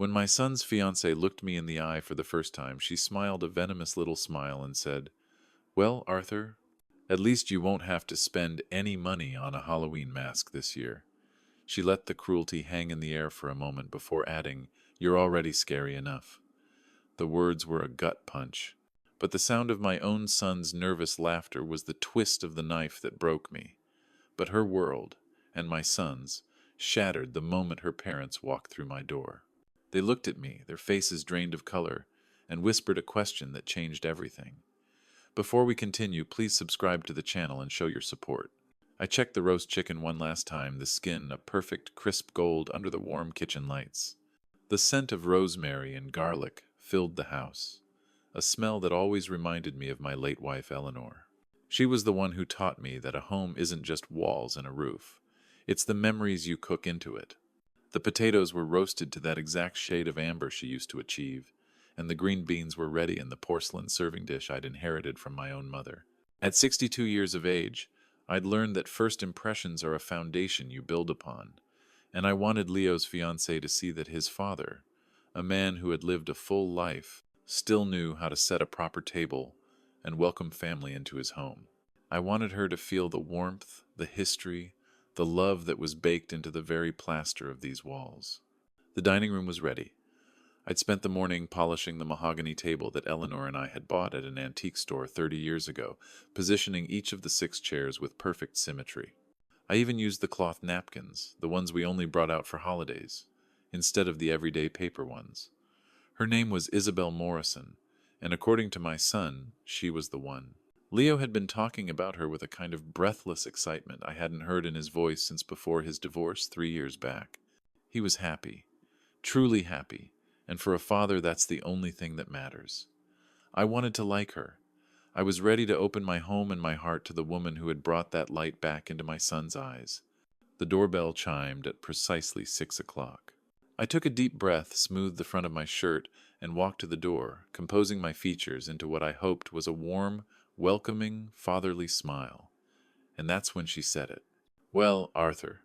When my son's fiancée looked me in the eye for the first time, she smiled a venomous little smile and said, "Well, Arthur, at least you won't have to spend any money on a Halloween mask this year." She let the cruelty hang in the air for a moment before adding, "You're already scary enough." The words were a gut punch, but the sound of my own son's nervous laughter was the twist of the knife that broke me. But her world, and my son's, shattered the moment her parents walked through my door. They looked at me, their faces drained of color, and whispered a question that changed everything. Before we continue, please subscribe to the channel and show your support. I checked the roast chicken one last time, the skin a perfect crisp gold under the warm kitchen lights. The scent of rosemary and garlic filled the house, a smell that always reminded me of my late wife Eleanor. She was the one who taught me that a home isn't just walls and a roof. It's the memories you cook into it. The potatoes were roasted to that exact shade of amber she used to achieve, and the green beans were ready in the porcelain serving dish I'd inherited from my own mother. At 62 years of age, I'd learned that first impressions are a foundation you build upon, and I wanted Leo's fiancée to see that his father, a man who had lived a full life, still knew how to set a proper table and welcome family into his home. I wanted her to feel the warmth, the history, the love that was baked into the very plaster of these walls. The dining room was ready. I'd spent the morning polishing the mahogany table that Eleanor and I had bought at an antique store 30 years ago, positioning each of the 6 chairs with perfect symmetry. I even used the cloth napkins, the ones we only brought out for holidays, instead of the everyday paper ones. Her name was Isabel Morrison, and according to my son, she was the one. Leo had been talking about her with a kind of breathless excitement I hadn't heard in his voice since before his divorce 3 years back. He was happy, truly happy, and for a father that's the only thing that matters. I wanted to like her. I was ready to open my home and my heart to the woman who had brought that light back into my son's eyes. The doorbell chimed at precisely 6 o'clock. I took a deep breath, smoothed the front of my shirt, and walked to the door, composing my features into what I hoped was a warm, welcoming, fatherly smile. And that's when she said it. "Well, Arthur,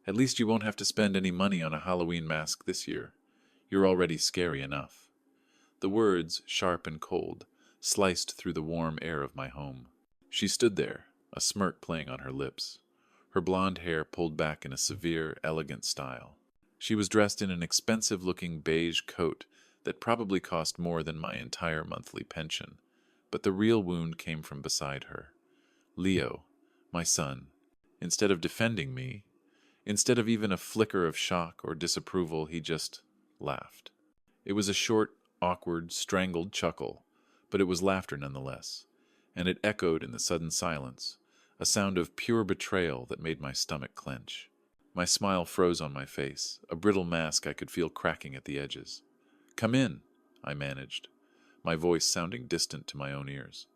at least you won't have to spend any money on a Halloween mask this year. You're already scary enough." The words, sharp and cold, sliced through the warm air of my home. She stood there, a smirk playing on her lips, her blonde hair pulled back in a severe, elegant style. She was dressed in an expensive-looking beige coat that probably cost more than my entire monthly pension, but the real wound came from beside her. Leo, my son, instead of defending me, instead of even a flicker of shock or disapproval, he just laughed. It was a short, awkward, strangled chuckle, but it was laughter nonetheless, and it echoed in the sudden silence, a sound of pure betrayal that made my stomach clench. My smile froze on my face, a brittle mask I could feel cracking at the edges. "Come in," I managed, my voice sounding distant to my own ears.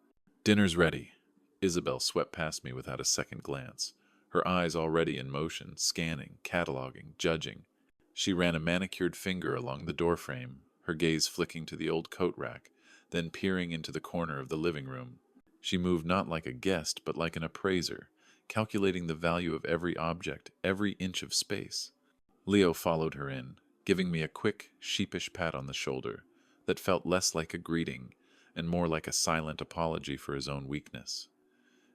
"Dinner's ready." Isabel swept past me without a second glance, her eyes already in motion, scanning, cataloging, judging. She ran a manicured finger along the doorframe, her gaze flicking to the old coat rack, then peering into the corner of the living room. She moved not like a guest, but like an appraiser, calculating the value of every object, every inch of space. Leo followed her in, giving me a quick, sheepish pat on the shoulder that felt less like a greeting and more like a silent apology for his own weakness.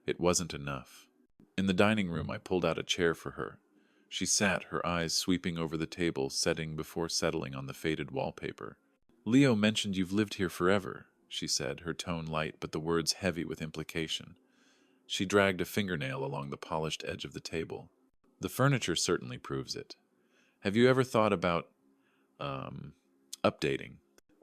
It wasn't enough. In the dining room, I pulled out a chair for her. She sat, her eyes sweeping over the table, setting before settling on the faded wallpaper. "Leo mentioned you've lived here forever," she said, her tone light but the words heavy with implication. She dragged a fingernail along the polished edge of the table. "The furniture certainly proves it. Have you ever thought about, updating?"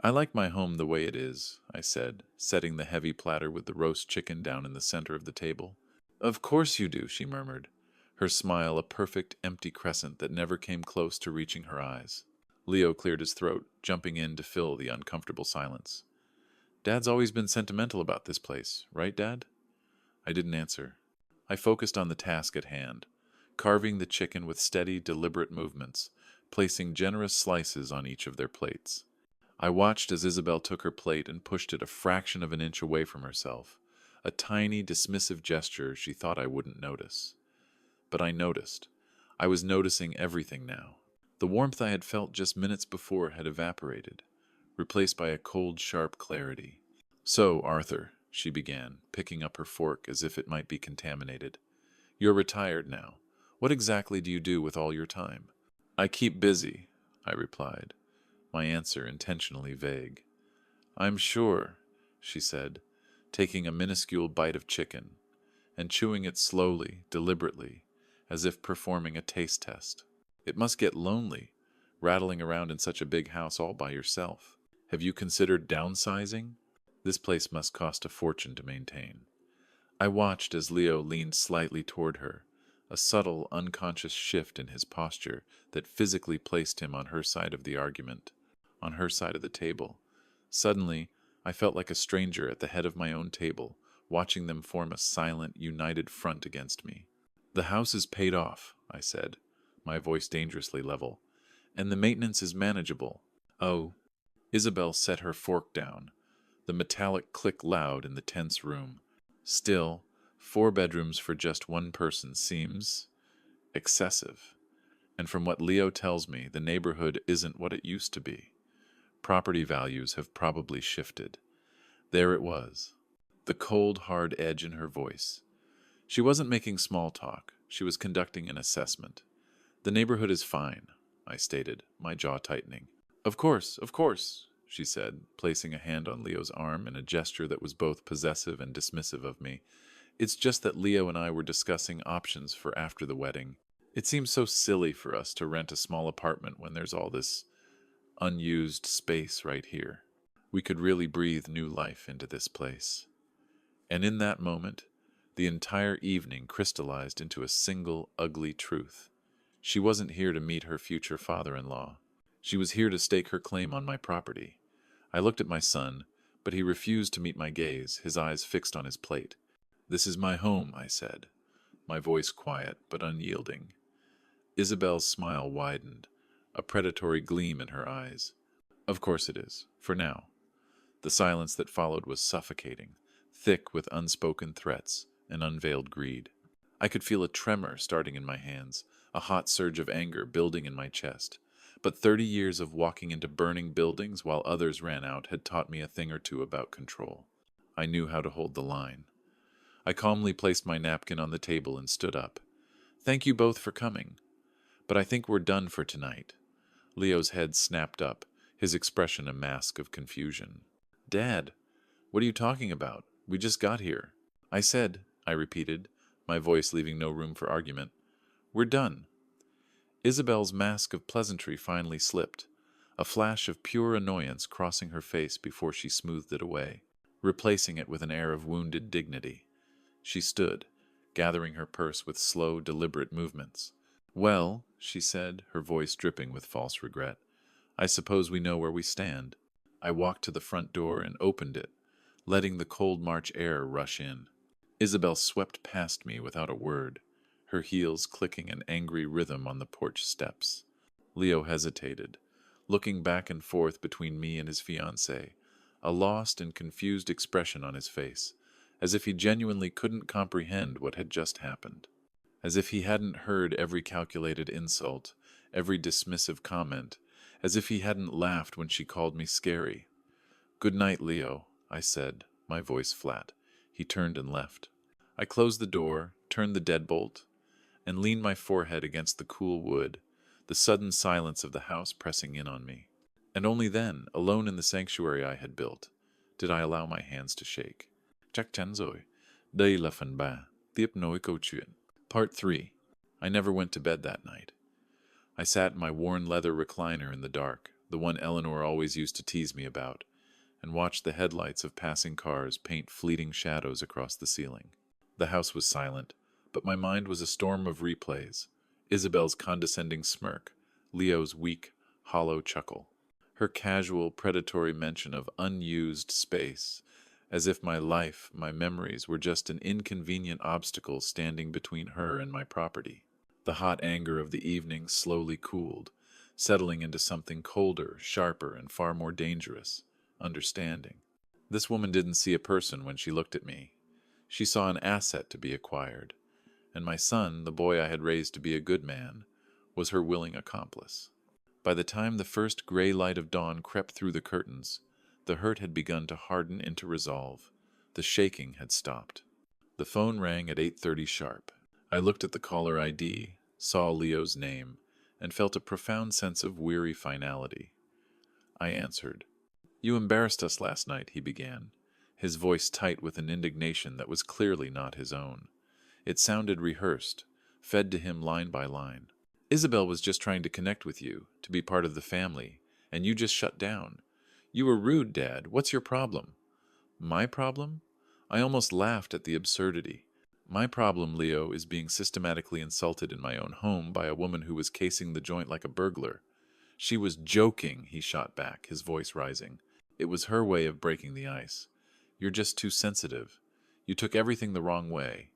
"I like my home the way it is," I said, setting the heavy platter with the roast chicken down in the center of the table. "Of course you do," she murmured, her smile a perfect empty crescent that never came close to reaching her eyes. Leo cleared his throat, jumping in to fill the uncomfortable silence. "Dad's always been sentimental about this place, right, Dad?" I didn't answer. I focused on the task at hand, carving the chicken with steady, deliberate movements, placing generous slices on each of their plates. I watched as Isabel took her plate and pushed it a fraction of an inch away from herself, a tiny, dismissive gesture she thought I wouldn't notice. But I noticed. I was noticing everything now. The warmth I had felt just minutes before had evaporated, replaced by a cold, sharp clarity. "So, Arthur," she began, picking up her fork as if it might be contaminated, "you're retired now. What exactly do you do with all your time?" "I keep busy," I replied, my answer intentionally vague. "I'm sure," she said, taking a minuscule bite of chicken and chewing it slowly, deliberately, as if performing a taste test. "It must get lonely, rattling around in such a big house all by yourself. Have you considered downsizing? This place must cost a fortune to maintain." I watched as Leo leaned slightly toward her, a subtle, unconscious shift in his posture that physically placed him on her side of the argument, on her side of the table. Suddenly, I felt like a stranger at the head of my own table, watching them form a silent, united front against me. "The house is paid off," I said, my voice dangerously level, "and the maintenance is manageable." "Oh." Isabel set her fork down, the metallic click loud in the tense room. "Still, 4 bedrooms for just one person seems excessive. And from what Leo tells me, the neighborhood isn't what it used to be. Property values have probably shifted." There it was, the cold, hard edge in her voice. She wasn't making small talk. She was conducting an assessment. "The neighborhood is fine," I stated, my jaw tightening. Of course," she said, placing a hand on Leo's arm in a gesture that was both possessive and dismissive of me. "It's just that Leo and I were discussing options for after the wedding. It seems so silly for us to rent a small apartment when there's all this unused space right here. We could really breathe new life into this place." And in that moment, the entire evening crystallized into a single ugly truth. She wasn't here to meet her future father-in-law. She was here to stake her claim on my property. I looked at my son, but he refused to meet my gaze, his eyes fixed on his plate. "This is my home," I said, my voice quiet but unyielding. Isabel's smile widened, a predatory gleam in her eyes. "Of course it is, for now." The silence that followed was suffocating, thick with unspoken threats and unveiled greed. I could feel a tremor starting in my hands, a hot surge of anger building in my chest. But 30 years of walking into burning buildings while others ran out had taught me a thing or two about control. I knew how to hold the line. I calmly placed my napkin on the table and stood up. "Thank you both for coming, but I think we're done for tonight." Leo's head snapped up, his expression a mask of confusion. "Dad, what are you talking about? We just got here." I repeated, my voice leaving no room for argument. "We're done." Isabel's mask of pleasantry finally slipped, a flash of pure annoyance crossing her face before she smoothed it away, replacing it with an air of wounded dignity. She stood, gathering her purse with slow, deliberate movements. "Well," she said, her voice dripping with false regret, "I suppose we know where we stand." I walked to the front door and opened it, letting the cold March air rush in. Isabel swept past me without a word, her heels clicking an angry rhythm on the porch steps. Leo hesitated, looking back and forth between me and his fiancée, a lost and confused expression on his face, as if he genuinely couldn't comprehend what had just happened, as if he hadn't heard every calculated insult, every dismissive comment, as if he hadn't laughed when she called me scary. "Good night, Leo," I said, my voice flat. He turned and left. I closed the door, turned the deadbolt, and leaned my forehead against the cool wood, the sudden silence of the house pressing in on me. And only then, alone in the sanctuary I had built, did I allow my hands to shake. Chắc chắn rồi. Đây là phần 3. Tiếp nối câu chuyện. Part 3. I never went to bed that night. I sat in my worn leather recliner in the dark, the one Eleanor always used to tease me about, and watched the headlights of passing cars paint fleeting shadows across the ceiling. The house was silent, but my mind was a storm of replays. Isabel's condescending smirk, Leo's weak, hollow chuckle, her casual, predatory mention of unused space, as if my life, my memories, were just an inconvenient obstacle standing between her and my property. The hot anger of the evening slowly cooled, settling into something colder, sharper, and far more dangerous: understanding. This woman didn't see a person when she looked at me. She saw an asset to be acquired, and my son, the boy I had raised to be a good man, was her willing accomplice. By the time the first gray light of dawn crept through the curtains, the hurt had begun to harden into resolve. The shaking had stopped. The phone rang at 8:30 sharp. I looked at the caller ID, saw Leo's name, and felt a profound sense of weary finality. I answered. "You embarrassed us last night," he began, his voice tight with an indignation that was clearly not his own. It sounded rehearsed, fed to him line by line. "Isabel was just trying to connect with you, to be part of the family, and you just shut down. You were rude, Dad. What's your problem?" "My problem?" I almost laughed at the absurdity. "My problem, Leo, is being systematically insulted in my own home by a woman who was casing the joint like a burglar." "She was joking," he shot back, his voice rising. "It was her way of breaking the ice. You're just too sensitive. You took everything the wrong way.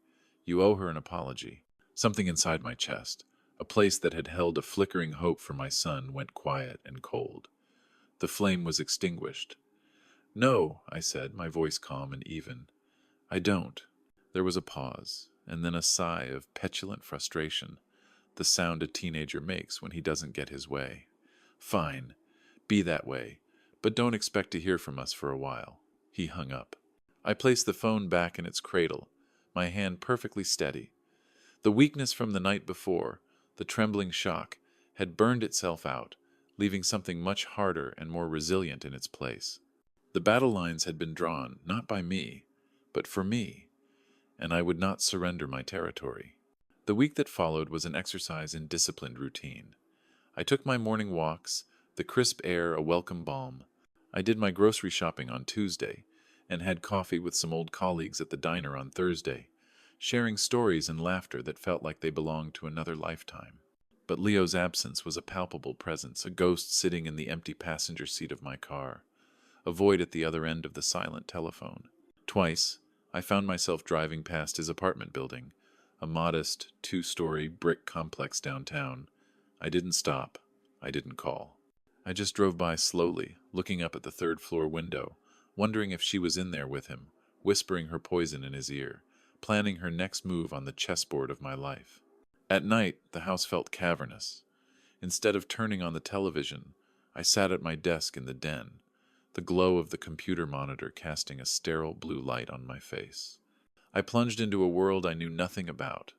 You owe her an apology." Something inside my chest, a place that had held a flickering hope for my son, went quiet and cold. The flame was extinguished. "No," I said, my voice calm and even. "I don't." There was a pause, and then a sigh of petulant frustration, the sound a teenager makes when he doesn't get his way. "Fine. Be that way. But don't expect to hear from us for a while." He hung up. I placed the phone back in its cradle, my hand perfectly steady. The weakness from the night before, the trembling shock, had burned itself out, leaving something much harder and more resilient in its place. The battle lines had been drawn, not by me, but for me, and I would not surrender my territory. The week that followed was an exercise in disciplined routine. I took my morning walks, the crisp air a welcome balm. I did my grocery shopping on Tuesday, and had coffee with some old colleagues at the diner on Thursday, sharing stories and laughter that felt like they belonged to another lifetime. But Leo's absence was a palpable presence, a ghost sitting in the empty passenger seat of my car, a void at the other end of the silent telephone. Twice, I found myself driving past his apartment building, a modest, 2-story brick complex downtown. I didn't stop. I didn't call. I just drove by slowly, looking up at the third-floor window, wondering if she was in there with him, whispering her poison in his ear, planning her next move on the chessboard of my life. At night, the house felt cavernous. Instead of turning on the television, I sat at my desk in the den, the glow of the computer monitor casting a sterile blue light on my face. I plunged into a world I knew nothing about: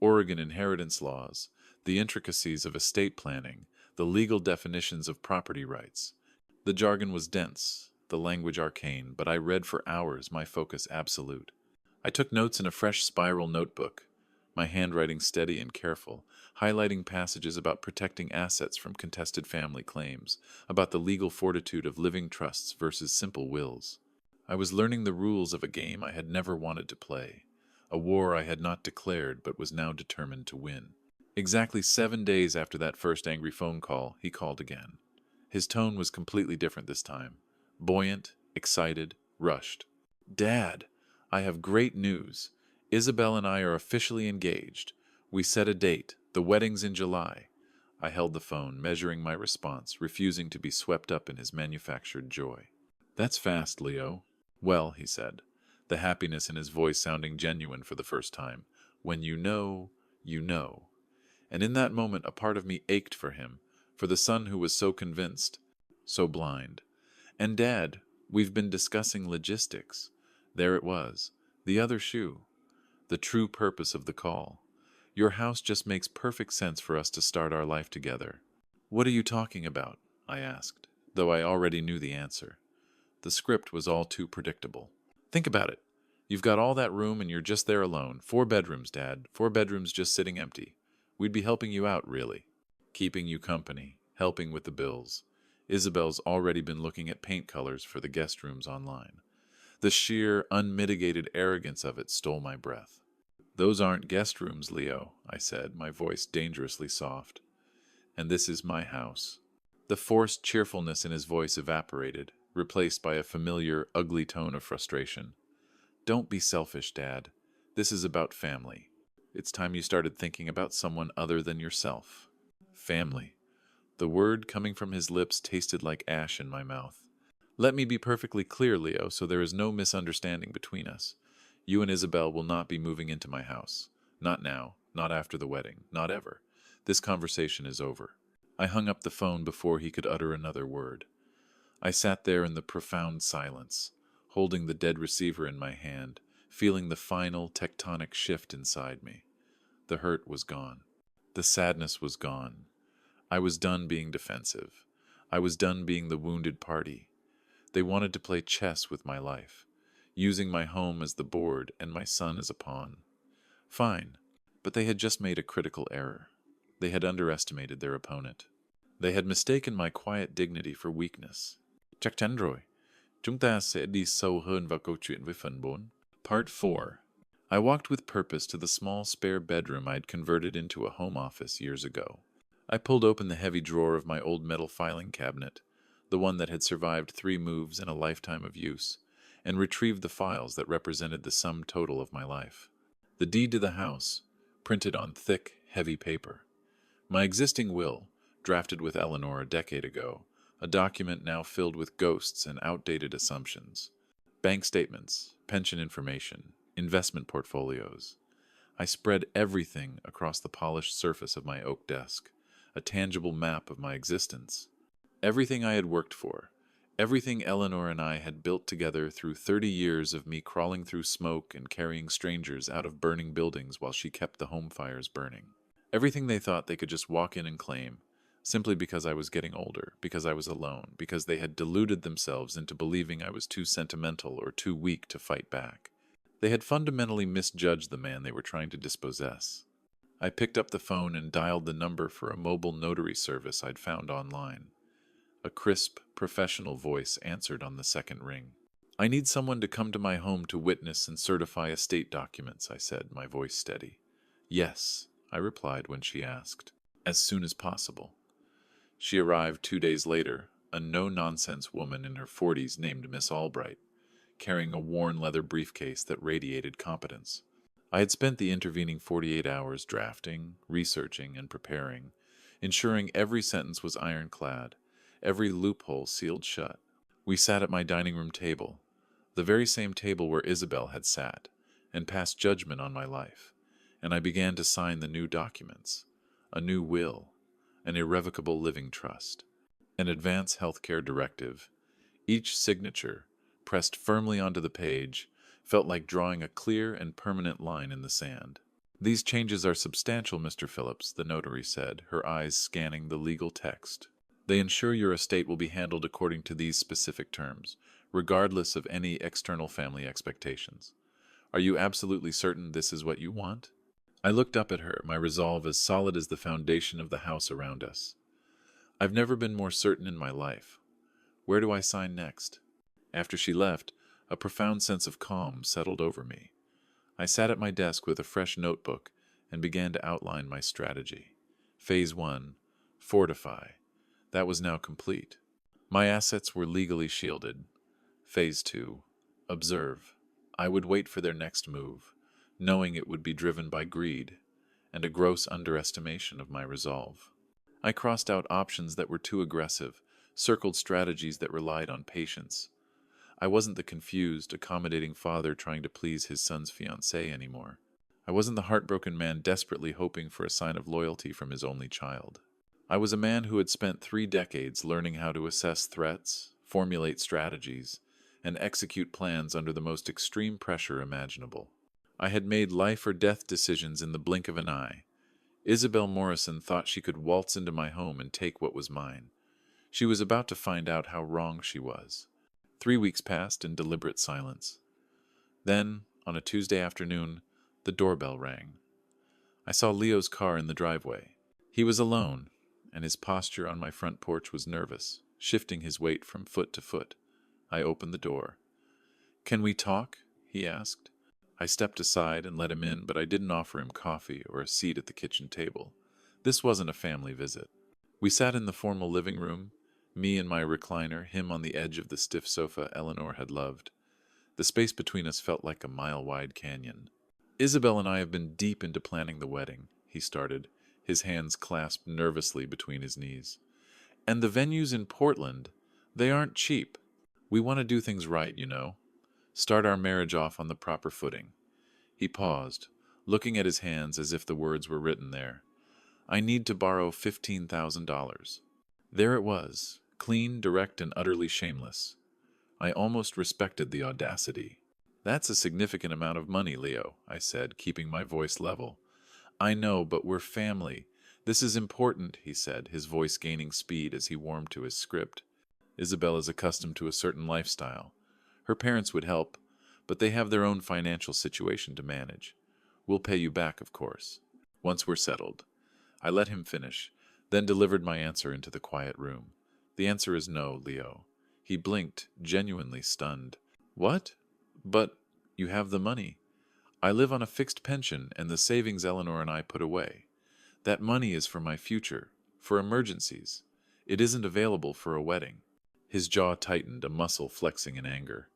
Oregon inheritance laws, the intricacies of estate planning, the legal definitions of property rights. The jargon was dense, the language arcane, but I read for hours, my focus absolute. I took notes in a fresh spiral notebook, my handwriting steady and careful, highlighting passages about protecting assets from contested family claims, about the legal fortitude of living trusts versus simple wills. I was learning the rules of a game I had never wanted to play, a war I had not declared but was now determined to win. Exactly 7 days after that first angry phone call, he called again. His tone was completely different this time, buoyant, excited, rushed. "Dad, I have great news. Isabel and I are officially engaged. We set a date. The wedding's in July." I held the phone, measuring my response, refusing to be swept up in his manufactured joy. "That's fast, Leo." "Well," he said, the happiness in his voice sounding genuine for the first time, "when you know, you know." And in that moment a part of me ached for him, for the son who was so convinced, so blind. "And Dad, we've been discussing logistics." There it was, the other shoe, the true purpose of the call. "Your house just makes perfect sense for us to start our life together." "What are you talking about?" I asked, though I already knew the answer. The script was all too predictable. "Think about it. You've got all that room and you're just there alone. 4 bedrooms, Dad. 4 bedrooms just sitting empty. We'd be helping you out, really. Keeping you company, helping with the bills. Isabel's already been looking at paint colors for the guest rooms online." The sheer, unmitigated arrogance of it stole my breath. "Those aren't guest rooms, Leo," I said, my voice dangerously soft. "And this is my house." The forced cheerfulness in his voice evaporated, replaced by a familiar, ugly tone of frustration. "Don't be selfish, Dad. This is about family. It's time you started thinking about someone other than yourself." Family. The word coming from his lips tasted like ash in my mouth. "Let me be perfectly clear, Leo, so there is no misunderstanding between us. You and Isabel will not be moving into my house. Not now, not after the wedding, not ever. This conversation is over." I hung up the phone before he could utter another word. I sat there in the profound silence, holding the dead receiver in my hand, feeling the final tectonic shift inside me. The hurt was gone. The sadness was gone. I was done being defensive. I was done being the wounded party. They wanted to play chess with my life, using my home as the board and my son as a pawn. Fine, but they had just made a critical error. They had underestimated their opponent. They had mistaken my quiet dignity for weakness. Chắc chắn rồi. Chúng ta sẽ đi sâu hơn vào câu chuyện với phần 4. Part 4. I walked with purpose to the small spare bedroom I'd converted into a home office years ago. I pulled open the heavy drawer of my old metal filing cabinet, the one that had survived 3 moves and a lifetime of use, and retrieved the files that represented the sum total of my life. The deed to the house, printed on thick, heavy paper. My existing will, drafted with Eleanor a decade ago, a document now filled with ghosts and outdated assumptions. Bank statements, pension information, investment portfolios. I spread everything across the polished surface of my oak desk, a tangible map of my existence. Everything I had worked for, everything Eleanor and I had built together through 30 years of me crawling through smoke and carrying strangers out of burning buildings while she kept the home fires burning. Everything they thought they could just walk in and claim, simply because I was getting older, because I was alone, because they had deluded themselves into believing I was too sentimental or too weak to fight back. They had fundamentally misjudged the man they were trying to dispossess. I picked up the phone and dialed the number for a mobile notary service I'd found online. A crisp, professional voice answered on the second ring. "I need someone to come to my home to witness and certify estate documents," I said, my voice steady. "Yes," I replied when she asked. "As soon as possible." She arrived 2 days later, a no-nonsense woman in her 40s named Miss Albright, carrying a worn leather briefcase that radiated competence. I had spent the intervening 48 hours drafting, researching, and preparing, ensuring every sentence was ironclad, every loophole sealed shut. We sat at my dining room table, the very same table where Isabel had sat, and passed judgment on my life, and I began to sign the new documents, a new will, an irrevocable living trust, an advance healthcare directive. Each signature, pressed firmly onto the page, felt like drawing a clear and permanent line in the sand. "These changes are substantial, Mr. Phillips," the notary said, her eyes scanning the legal text. "They ensure your estate will be handled according to these specific terms, regardless of any external family expectations. Are you absolutely certain this is what you want?" I looked up at her, my resolve as solid as the foundation of the house around us. "I've never been more certain in my life. Where do I sign next?" After she left, a profound sense of calm settled over me. I sat at my desk with a fresh notebook and began to outline my strategy. Phase 1, fortify. That was now complete. My assets were legally shielded. Phase 2, observe. I would wait for their next move, knowing it would be driven by greed and a gross underestimation of my resolve. I crossed out options that were too aggressive, circled strategies that relied on patience. I wasn't the confused, accommodating father trying to please his son's fiancée anymore. I wasn't the heartbroken man desperately hoping for a sign of loyalty from his only child. I was a man who had spent 3 decades learning how to assess threats, formulate strategies, and execute plans under the most extreme pressure imaginable. I had made life or death decisions in the blink of an eye. Isabel Morrison thought she could waltz into my home and take what was mine. She was about to find out how wrong she was. 3 weeks passed in deliberate silence. Then, on a Tuesday afternoon, the doorbell rang. I saw Leo's car in the driveway. He was alone, and his posture on my front porch was nervous, shifting his weight from foot to foot. I opened the door. "Can we talk?" he asked. I stepped aside and let him in, but I didn't offer him coffee or a seat at the kitchen table. This wasn't a family visit. We sat in the formal living room, me in my recliner, him on the edge of the stiff sofa Eleanor had loved. The space between us felt like a mile-wide canyon. "Isabel and I have been deep into planning the wedding," he started, his hands clasped nervously between his knees. "And the venues in Portland, they aren't cheap. We want to do things right, you know. Start our marriage off on the proper footing." He paused, looking at his hands as if the words were written there. I need to borrow $15,000. There it was, clean, direct, and utterly shameless. I almost respected the audacity. That's a significant amount of money, Leo, I said, keeping my voice level. I know, but we're family. This is important, he said, his voice gaining speed as he warmed to his script. Isabel is accustomed to a certain lifestyle. Her parents would help, but they have their own financial situation to manage. We'll pay you back, of course, once we're settled. I let him finish, then delivered my answer into the quiet room. The answer is no, Leo. He blinked, genuinely stunned. What? But you have the money. I live on a fixed pension and the savings Eleanor and I put away. That money is for my future, for emergencies. It isn't available for a wedding. His jaw tightened, a muscle flexing in anger.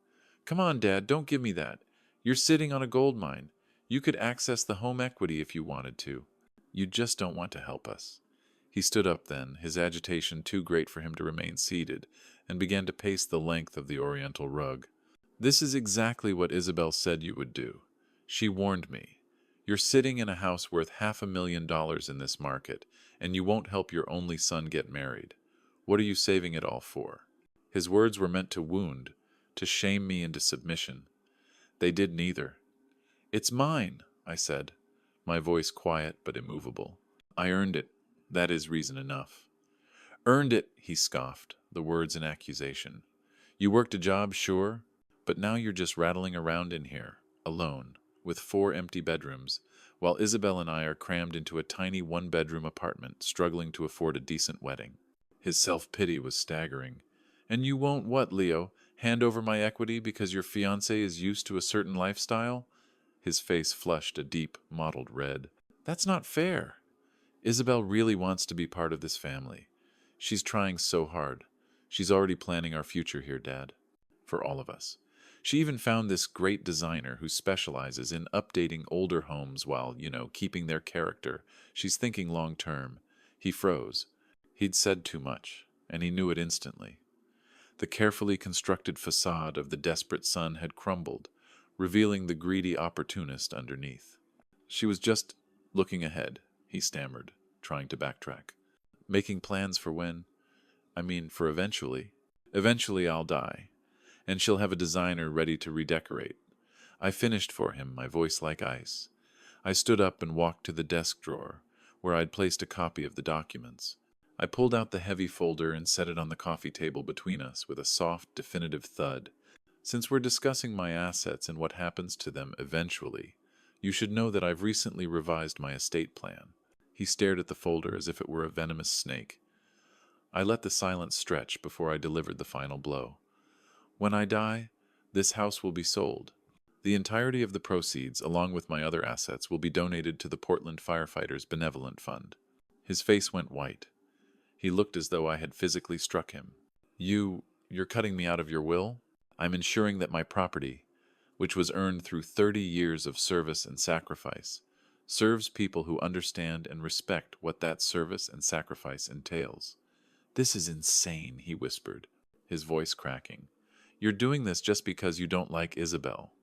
Come on, Dad, don't give me that. You're sitting on a gold mine. You could access the home equity if you wanted to. You just don't want to help us. He stood up then, his agitation too great for him to remain seated, and began to pace the length of the oriental rug. This is exactly what Isabel said you would do. She warned me. You're sitting in a house worth $500,000 in this market, and you won't help your only son get married. What are you saving it all for? His words were meant to wound, to shame me into submission. They did neither. It's mine, I said, my voice quiet but immovable. I earned it. That is reason enough. Earned it, he scoffed, the words in accusation. You worked a job, sure, but now you're just rattling around in here, alone, with 4 empty bedrooms, while Isabel and I are crammed into a tiny one-bedroom apartment, struggling to afford a decent wedding. His self-pity was staggering. And you won't what, Leo? Hand over my equity because your fiancé is used to a certain lifestyle? His face flushed a deep, mottled red. That's not fair. Isabel really wants to be part of this family. She's trying so hard. She's already planning our future here, Dad. For all of us. She even found this great designer who specializes in updating older homes while, keeping their character. She's thinking long term. He froze. He'd said too much, and he knew it instantly. The carefully constructed facade of the desperate son had crumbled, revealing the greedy opportunist underneath. She was just looking ahead, he stammered, trying to backtrack. Making plans for when? For eventually. Eventually I'll die, and she'll have a designer ready to redecorate. I finished for him, my voice like ice. I stood up and walked to the desk drawer, where I'd placed a copy of the documents. I pulled out the heavy folder and set it on the coffee table between us with a soft, definitive thud. Since we're discussing my assets and what happens to them eventually, you should know that I've recently revised my estate plan. He stared at the folder as if it were a venomous snake. I let the silence stretch before I delivered the final blow. When I die, this house will be sold. The entirety of the proceeds, along with my other assets, will be donated to the Portland Firefighters Benevolent Fund. His face went white. He looked as though I had physically struck him. You're cutting me out of your will? I'm ensuring that my property, which was earned through 30 years of service and sacrifice, serves people who understand and respect what that service and sacrifice entails. This is insane, he whispered, his voice cracking. You're doing this just because you don't like Isabel.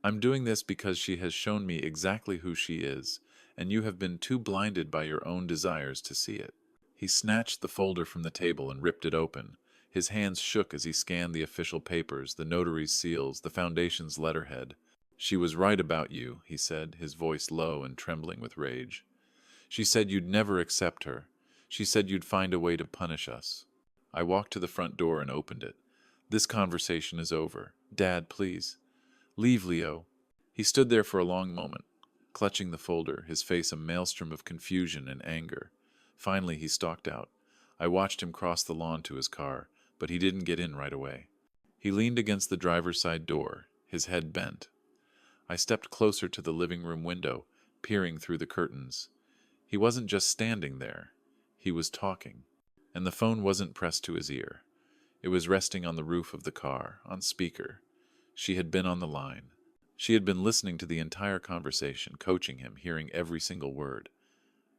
I'm doing this because she has shown me exactly who she is, and you have been too blinded by your own desires to see it. He snatched the folder from the table and ripped it open. His hands shook as he scanned the official papers, the notary's seals, the foundation's letterhead. She was right about you, he said, his voice low and trembling with rage. She said you'd never accept her. She said you'd find a way to punish us. I walked to the front door and opened it. This conversation is over. Dad, please. Leave, Leo. He stood there for a long moment, clutching the folder, his face a maelstrom of confusion and anger. Finally, he stalked out. I watched him cross the lawn to his car, but he didn't get in right away. He leaned against the driver's side door, his head bent. I stepped closer to the living room window, peering through the curtains. He wasn't just standing there. He was talking, and the phone wasn't pressed to his ear. It was resting on the roof of the car, on speaker. She had been on the line. She had been listening to the entire conversation, coaching him, hearing every single word.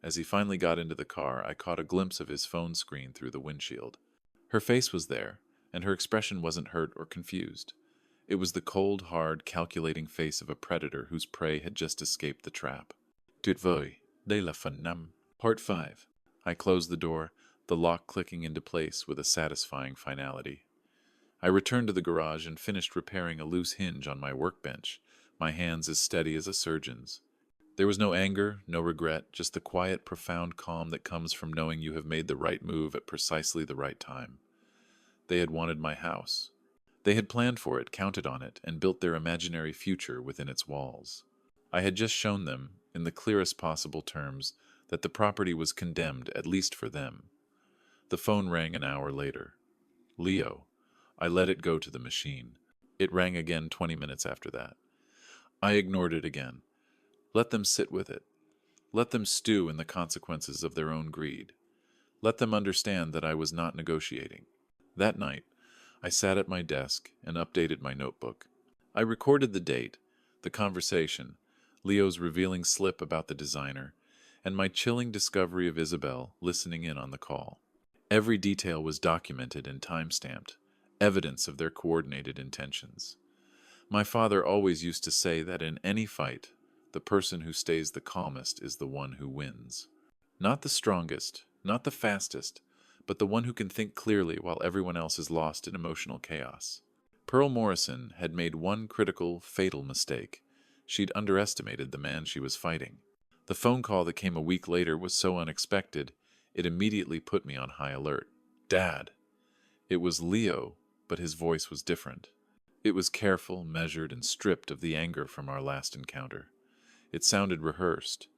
As he finally got into the car, I caught a glimpse of his phone screen through the windshield. Her face was there, and her expression wasn't hurt or confused. It was the cold, hard, calculating face of a predator whose prey had just escaped the trap. Tu te veux de la femme? Part 5. I closed the door, the lock clicking into place with a satisfying finality. I returned to the garage and finished repairing a loose hinge on my workbench, my hands as steady as a surgeon's. There was no anger, no regret, just the quiet, profound calm that comes from knowing you have made the right move at precisely the right time. They had wanted my house. They had planned for it, counted on it, and built their imaginary future within its walls. I had just shown them, in the clearest possible terms, that the property was condemned, at least for them. The phone rang an hour later. Leo. I let it go to the machine. It rang again 20 minutes after that. I ignored it again. Let them sit with it. Let them stew in the consequences of their own greed. Let them understand that I was not negotiating. That night, I sat at my desk and updated my notebook. I recorded the date, the conversation, Leo's revealing slip about the designer, and my chilling discovery of Isabel listening in on the call. Every detail was documented and time-stamped, evidence of their coordinated intentions. My father always used to say that in any fight, the person who stays the calmest is the one who wins. Not the strongest, not the fastest, but the one who can think clearly while everyone else is lost in emotional chaos. Pearl Morrison had made one critical, fatal mistake. She'd underestimated the man she was fighting. The phone call that came a week later was so unexpected, it immediately put me on high alert. Dad! It was Leo, but his voice was different. It was careful, measured, and stripped of the anger from our last encounter. It sounded rehearsed.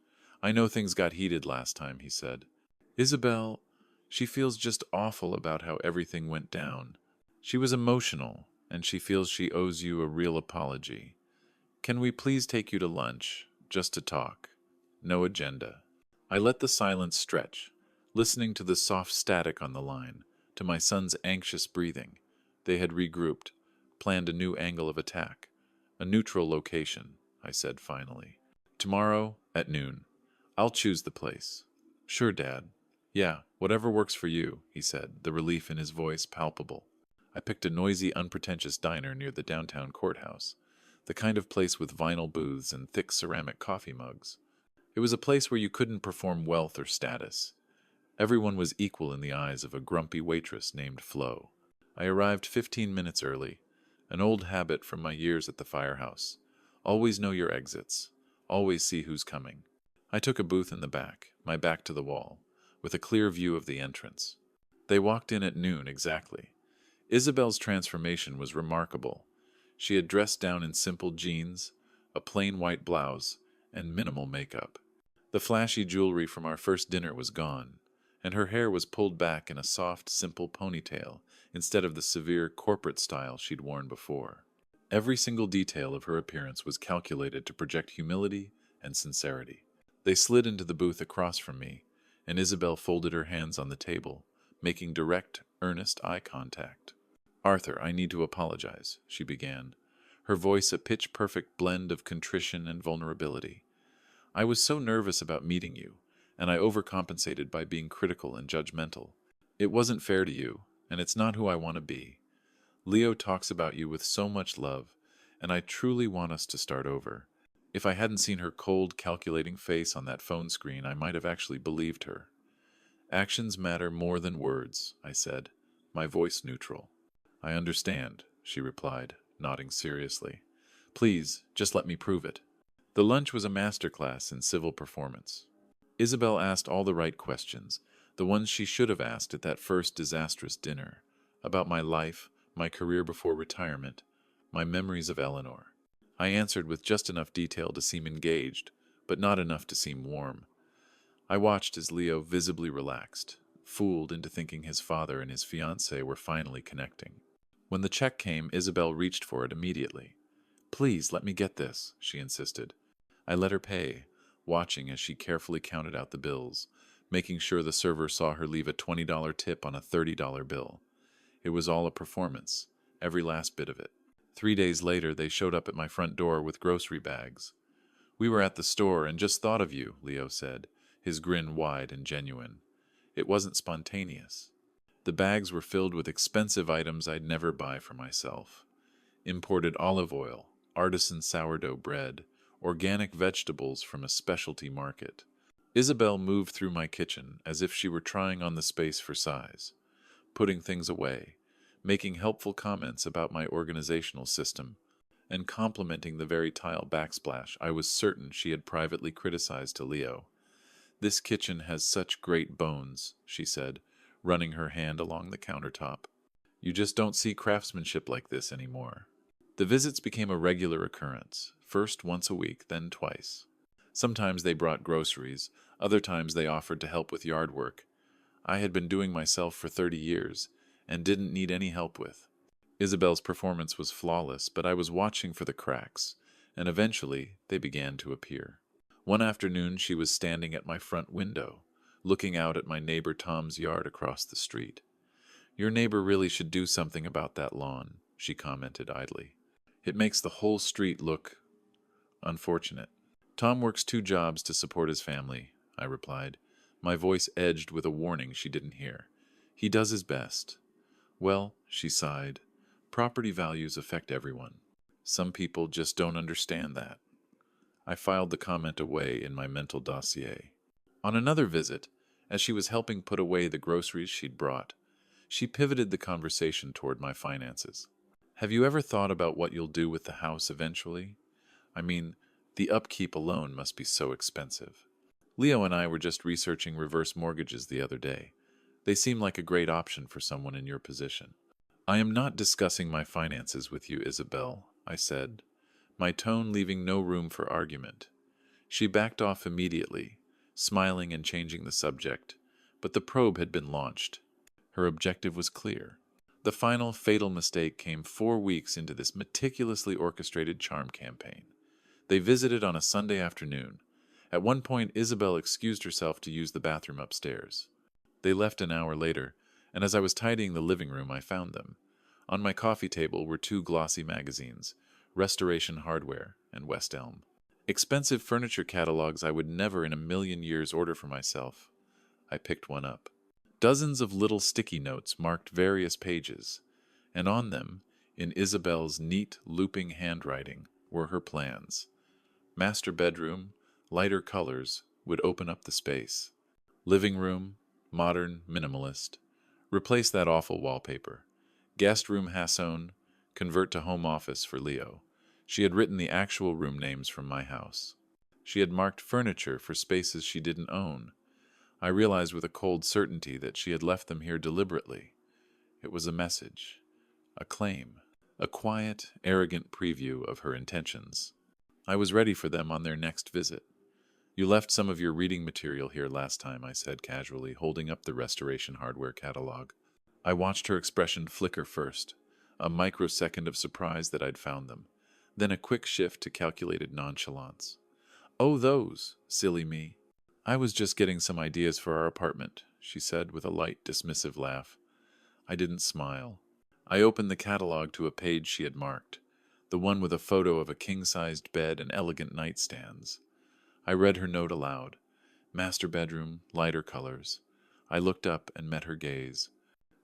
I know things got heated last time, he said. Isabel, she feels just awful about how everything went down. She was emotional, and she feels she owes you a real apology. Can we please take you to lunch, just to talk? No agenda. I let the silence stretch, listening to the soft static on the line, to my son's anxious breathing. They had regrouped, planned a new angle of attack. A neutral location, I said finally. Tomorrow, at noon. I'll choose the place. Sure, Dad. Yeah, whatever works for you, he said, the relief in his voice palpable. I picked a noisy, unpretentious diner near the downtown courthouse, the kind of place with vinyl booths and thick ceramic coffee mugs. It was a place where you couldn't perform wealth or status. Everyone was equal in the eyes of a grumpy waitress named Flo. I arrived 15 minutes early, an old habit from my years at the firehouse. Always know your exits. Always see who's coming. I took a booth in the back, my back to the wall, with a clear view of the entrance. They walked in at noon exactly. Isabel's transformation was remarkable. She had dressed down in simple jeans, a plain white blouse, and minimal makeup. The flashy jewelry from our first dinner was gone, and her hair was pulled back in a soft, simple ponytail instead of the severe corporate style she'd worn before. Every single detail of her appearance was calculated to project humility and sincerity. They slid into the booth across from me, and Isabel folded her hands on the table, making direct, earnest eye contact. Arthur, I need to apologize, she began, her voice a pitch-perfect blend of contrition and vulnerability. I was so nervous about meeting you, and I overcompensated by being critical and judgmental. It wasn't fair to you, and it's not who I want to be. Leo talks about you with so much love, and I truly want us to start over. If I hadn't seen her cold, calculating face on that phone screen, I might have actually believed her. Actions matter more than words, I said, my voice neutral. I understand, she replied, nodding seriously. Please, just let me prove it. The lunch was a masterclass in civil performance. Isabel asked all the right questions, the ones she should have asked at that first disastrous dinner, about my life, my career before retirement, my memories of Eleanor. I answered with just enough detail to seem engaged, but not enough to seem warm. I watched as Leo visibly relaxed, fooled into thinking his father and his fiancée were finally connecting. When the check came, Isabel reached for it immediately. Please, let me get this, she insisted. I let her pay, watching as she carefully counted out the bills, making sure the server saw her leave a $20 tip on a $30 bill. It was all a performance, every last bit of it. 3 days later, they showed up at my front door with grocery bags. We were at the store and just thought of you, Leo said, his grin wide and genuine. It wasn't spontaneous. The bags were filled with expensive items I'd never buy for myself. Imported olive oil, artisan sourdough bread, organic vegetables from a specialty market. Isabel moved through my kitchen as if she were trying on the space for size, putting things away, making helpful comments about my organizational system, and complimenting the very tile backsplash I was certain she had privately criticized to Leo. "This kitchen has such great bones," she said, running her hand along the countertop. "You just don't see craftsmanship like this anymore." The visits became a regular occurrence, first once a week, then twice. Sometimes they brought groceries, other times they offered to help with yard work I had been doing myself for 30 years and didn't need any help with. Isabel's performance was flawless, but I was watching for the cracks, and eventually they began to appear. One afternoon she was standing at my front window, looking out at my neighbor Tom's yard across the street. "Your neighbor really should do something about that lawn," she commented idly. "It makes the whole street look unfortunate." "Tom works 2 jobs to support his family," I replied, my voice edged with a warning she didn't hear. "He does his best." "Well," she sighed, "property values affect everyone. Some people just don't understand that." I filed the comment away in my mental dossier. On another visit, as she was helping put away the groceries she'd brought, she pivoted the conversation toward my finances. "Have you ever thought about what you'll do with the house eventually? I mean, the upkeep alone must be so expensive." Leo and I were just researching reverse mortgages the other day. They seem like a great option for someone in your position. "I am not discussing my finances with you, Isabel," I said, my tone leaving no room for argument. She backed off immediately, smiling and changing the subject, but the probe had been launched. Her objective was clear. The final fatal mistake came 4 weeks into this meticulously orchestrated charm campaign. They visited on a Sunday afternoon. At one point, Isabel excused herself to use the bathroom upstairs. They left an hour later, and as I was tidying the living room, I found them. On my coffee table were 2 glossy magazines, Restoration Hardware and West Elm. Expensive furniture catalogs I would never in a million years order for myself. I picked one up. Dozens of little sticky notes marked various pages, and on them, in Isabel's neat, looping handwriting, were her plans. Master bedroom, lighter colors, would open up the space. Living room, modern, minimalist. Replace that awful wallpaper. Guest room Hasson, convert to home office for Leo. She had written the actual room names from my house. She had marked furniture for spaces she didn't own. I realized with a cold certainty that she had left them here deliberately. It was a message, a claim, a quiet, arrogant preview of her intentions. I was ready for them on their next visit. "You left some of your reading material here last time," I said casually, holding up the Restoration Hardware catalog. I watched her expression flicker first, a microsecond of surprise that I'd found them, then a quick shift to calculated nonchalance. "Oh, those, silly me. I was just getting some ideas for our apartment," she said with a light, dismissive laugh. I didn't smile. I opened the catalog to a page she had marked, the one with a photo of a king-sized bed and elegant nightstands. I read her note aloud. Master bedroom, lighter colors. I looked up and met her gaze.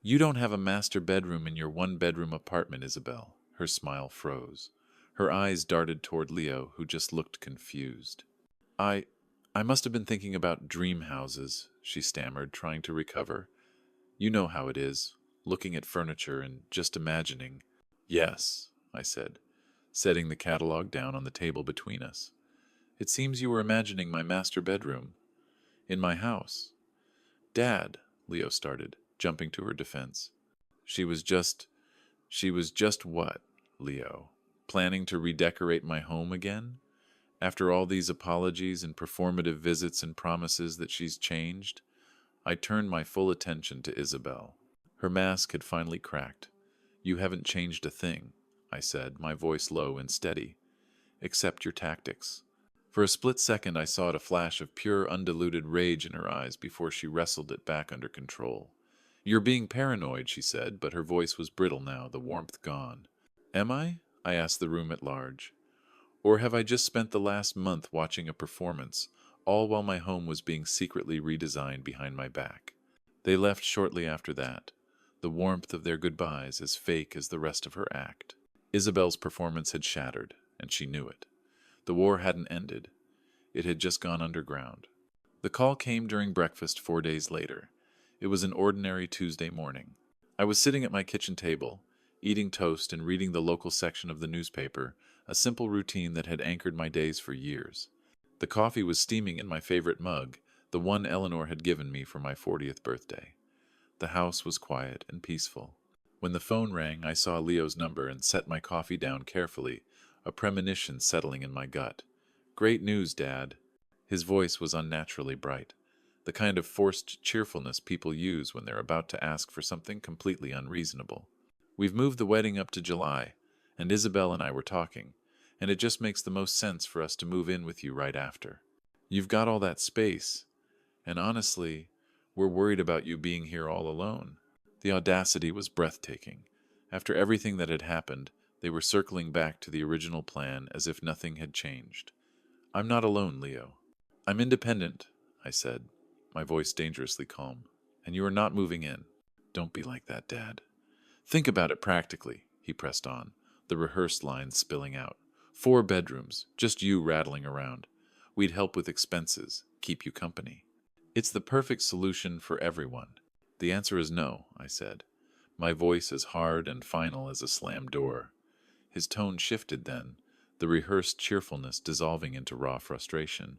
"You don't have a master bedroom in your 1-bedroom apartment, Isabel." Her smile froze. Her eyes darted toward Leo, who just looked confused. I must have been thinking about dream houses," she stammered, trying to recover. "You know how it is, looking at furniture and just imagining." "Yes," I said, setting the catalog down on the table between us. "It seems you were imagining my master bedroom. In my house." "Dad," Leo started, jumping to her defense. She was just what, Leo? Planning to redecorate my home again? After all these apologies and performative visits and promises that she's changed? I turned my full attention to Isabel. Her mask had finally cracked. "You haven't changed a thing," I said, my voice low and steady. "Except your tactics." For a split second I saw a flash of pure, undiluted rage in her eyes before she wrestled it back under control. "You're being paranoid," she said, but her voice was brittle now, the warmth gone. "Am I?" I asked the room at large. "Or have I just spent the last month watching a performance, all while my home was being secretly redesigned behind my back?" They left shortly after that, the warmth of their goodbyes as fake as the rest of her act. Isabel's performance had shattered, and she knew it. The war hadn't ended. It had just gone underground. The call came during breakfast 4 days later. It was an ordinary Tuesday morning. I was sitting at my kitchen table, eating toast and reading the local section of the newspaper, a simple routine that had anchored my days for years. The coffee was steaming in my favorite mug, the one Eleanor had given me for my 40th birthday. The house was quiet and peaceful. When the phone rang, I saw Leo's number and set my coffee down carefully, a premonition settling in my gut. "Great news, Dad." His voice was unnaturally bright, the kind of forced cheerfulness people use when they're about to ask for something completely unreasonable. "We've moved the wedding up to July, and Isabel and I were talking, and it just makes the most sense for us to move in with you right after. You've got all that space, and honestly, we're worried about you being here all alone." The audacity was breathtaking. After everything that had happened, they were circling back to the original plan as if nothing had changed. "I'm not alone, Leo. I'm independent," I said, my voice dangerously calm. "And you are not moving in." "Don't be like that, Dad. Think about it practically," he pressed on, the rehearsed lines spilling out. "4 bedrooms, just you rattling around. We'd help with expenses, keep you company. It's the perfect solution for everyone." "The answer is no," I said, my voice as hard and final as a slammed door. His tone shifted then, the rehearsed cheerfulness dissolving into raw frustration.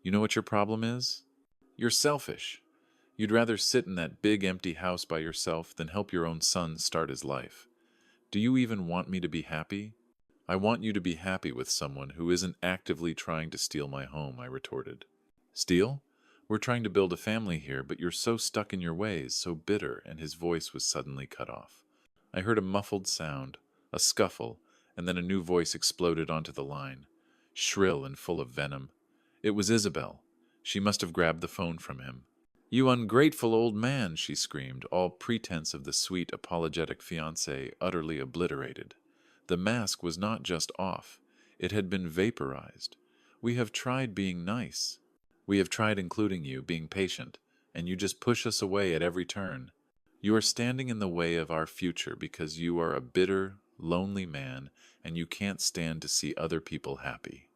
"You know what your problem is? You're selfish. You'd rather sit in that big empty house by yourself than help your own son start his life. Do you even want me to be happy?" "I want you to be happy with someone who isn't actively trying to steal my home," I retorted. "Steal? We're trying to build a family here, but you're so stuck in your ways, so bitter," and his voice was suddenly cut off. I heard a muffled sound, a scuffle, and then a new voice exploded onto the line, shrill and full of venom. It was Isabel. She must have grabbed the phone from him. "You ungrateful old man," she screamed, all pretense of the sweet, apologetic fiancé utterly obliterated. The mask was not just off. It had been vaporized. "We have tried being nice. We have tried including you, being patient, and you just push us away at every turn. You are standing in the way of our future because you are a bitter, lonely man, and you can't stand to see other people happy."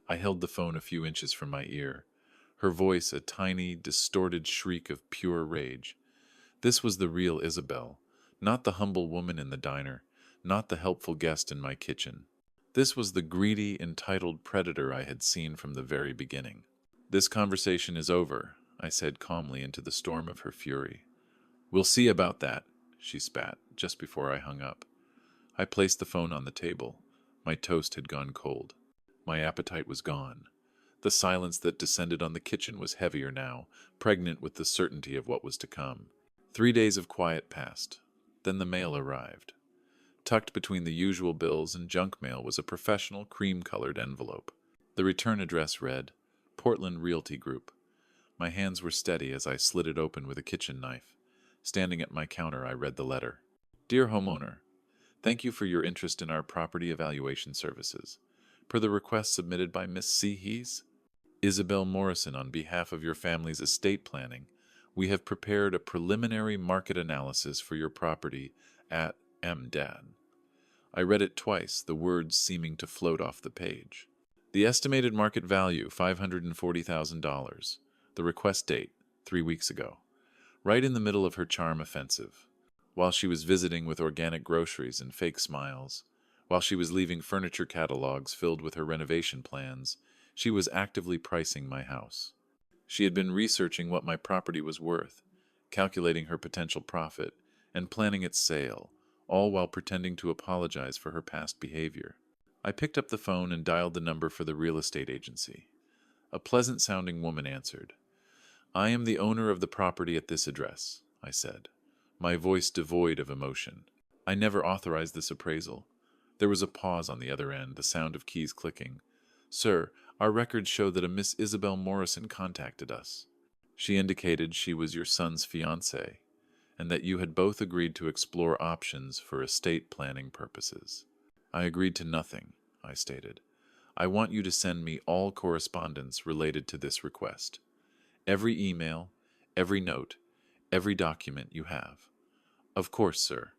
I held the phone a few inches from my ear, her voice a tiny, distorted shriek of pure rage. This was the real Isabel, not the humble woman in the diner, not the helpful guest in my kitchen. This was the greedy, entitled predator I had seen from the very beginning. "This conversation is over," I said calmly into the storm of her fury. "We'll see about that," she spat, just before I hung up. I placed the phone on the table. My toast had gone cold. My appetite was gone. The silence that descended on the kitchen was heavier now, pregnant with the certainty of what was to come. 3 days of quiet passed. Then the mail arrived. Tucked between the usual bills and junk mail was a professional cream-colored envelope. The return address read, Portland Realty Group. My hands were steady as I slid it open with a kitchen knife. Standing at my counter, I read the letter. "Dear homeowner, thank you for your interest in our property evaluation services. Per the request submitted by Miss Seahees, Isabel Morrison, on behalf of your family's estate planning, we have prepared a preliminary market analysis for your property at M-Dad." I read it twice, the words seeming to float off the page. "The estimated market value, $540,000. The request date, 3 weeks ago." Right in the middle of her charm offensive. While she was visiting with organic groceries and fake smiles, while she was leaving furniture catalogs filled with her renovation plans, she was actively pricing my house. She had been researching what my property was worth, calculating her potential profit, and planning its sale, all while pretending to apologize for her past behavior. I picked up the phone and dialed the number for the real estate agency. A pleasant-sounding woman answered. "I am the owner of the property at this address," I said, my voice devoid of emotion. "I never authorized this appraisal." There was a pause on the other end, the sound of keys clicking. "Sir, our records show that a Miss Isabel Morrison contacted us. She indicated she was your son's fiancée, and that you had both agreed to explore options for estate planning purposes." "I agreed to nothing," I stated. "I want you to send me all correspondence related to this request. Every email, every note, every document you have." "Of course, sir.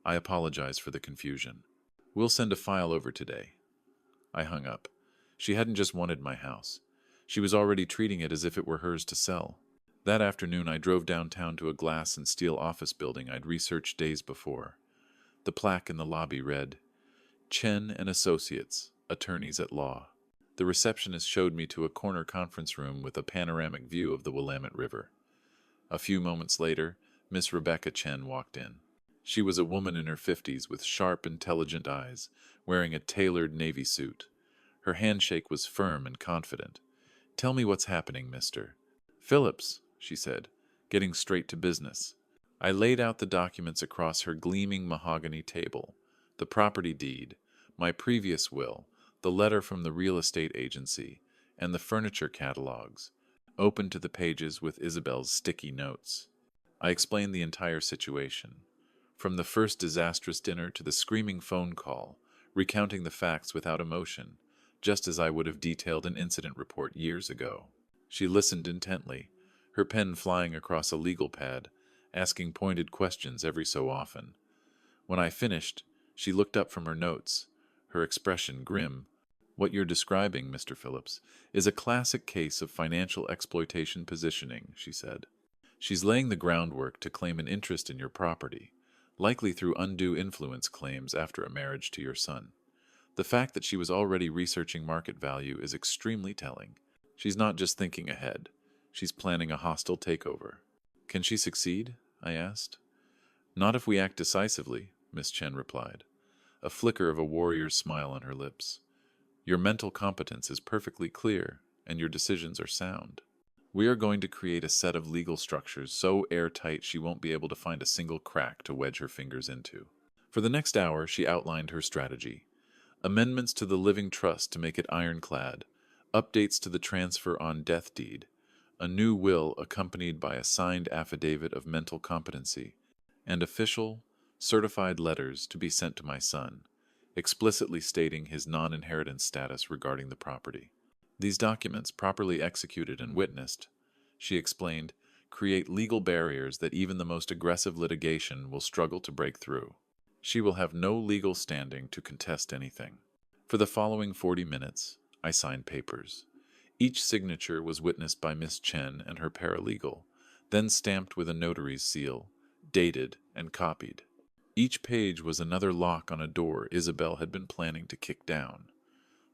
I apologize for the confusion. We'll send a file over today." I hung up. She hadn't just wanted my house. She was already treating it as if it were hers to sell. That afternoon, I drove downtown to a glass and steel office building I'd researched days before. The plaque in the lobby read, Chen and Associates, Attorneys at Law. The receptionist showed me to a corner conference room with a panoramic view of the Willamette River. A few moments later, Miss Rebecca Chen walked in. She was a woman in her 50s with sharp, intelligent eyes, wearing a tailored navy suit. Her handshake was firm and confident. "Tell me what's happening, mister." "Phillips," she said, getting straight to business. I laid out the documents across her gleaming mahogany table: the property deed, my previous will, the letter from the real estate agency, and the furniture catalogs, open to the pages with Isabel's sticky notes. I explained the entire situation, from the first disastrous dinner to the screaming phone call, recounting the facts without emotion, just as I would have detailed an incident report years ago. She listened intently, her pen flying across a legal pad, asking pointed questions every so often. When I finished, she looked up from her notes, her expression grim. "What you're describing, Mr. Phillips, is a classic case of financial exploitation positioning," she said. "She's laying the groundwork to claim an interest in your property, likely through undue influence claims after a marriage to your son. The fact that she was already researching market value is extremely telling. She's not just thinking ahead, she's planning a hostile takeover." "Can she succeed?" I asked. "Not if we act decisively," Miss Chen replied, a flicker of a warrior's smile on her lips. "Your mental competence is perfectly clear, and your decisions are sound. We are going to create a set of legal structures so airtight she won't be able to find a single crack to wedge her fingers into." For the next hour, she outlined her strategy. Amendments to the living trust to make it ironclad, updates to the transfer on death deed, a new will accompanied by a signed affidavit of mental competency, and official, certified letters to be sent to my son, explicitly stating his non-inheritance status regarding the property. "These documents, properly executed and witnessed," she explained, "create legal barriers that even the most aggressive litigation will struggle to break through. She will have no legal standing to contest anything." For the following 40 minutes, I signed papers. Each signature was witnessed by Miss Chen and her paralegal, then stamped with a notary's seal, dated and copied. Each page was another lock on a door Isabel had been planning to kick down.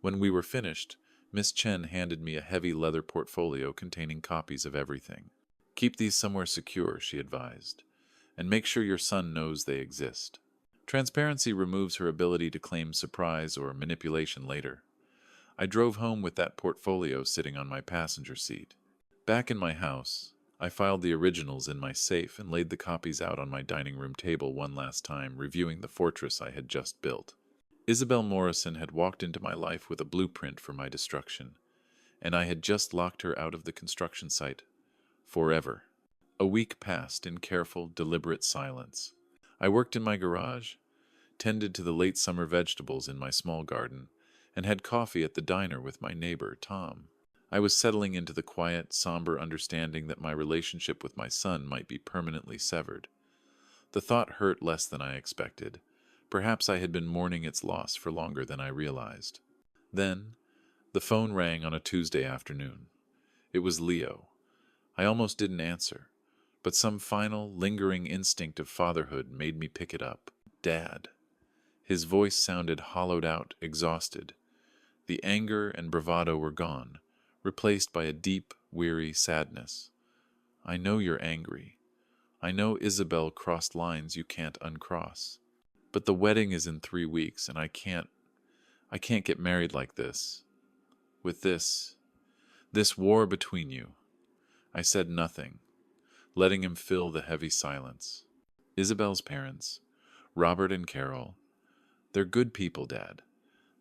When we were finished, Miss Chen handed me a heavy leather portfolio containing copies of everything. "Keep these somewhere secure," she advised, "and make sure your son knows they exist." Transparency removes her ability to claim surprise or manipulation later. I drove home with that portfolio sitting on my passenger seat. Back in my house, I filed the originals in my safe and laid the copies out on my dining room table one last time, reviewing the fortress I had just built. Isabel Morrison had walked into my life with a blueprint for my destruction, and I had just locked her out of the construction site. Forever. A week passed in careful, deliberate silence. I worked in my garage, tended to the late summer vegetables in my small garden, and had coffee at the diner with my neighbor, Tom. I was settling into the quiet, somber understanding that my relationship with my son might be permanently severed. The thought hurt less than I expected. Perhaps I had been mourning its loss for longer than I realized. Then, the phone rang on a Tuesday afternoon. It was Leo. I almost didn't answer, but some final, lingering instinct of fatherhood made me pick it up. "Dad." His voice sounded hollowed out, exhausted. The anger and bravado were gone, replaced by a deep, weary sadness. "I know you're angry. I know Isabel crossed lines you can't uncross. But the wedding is in 3 weeks, and I can't get married like this. With this war between you." I said nothing, letting him fill the heavy silence. "Isabel's parents, Robert and Carol, they're good people, Dad.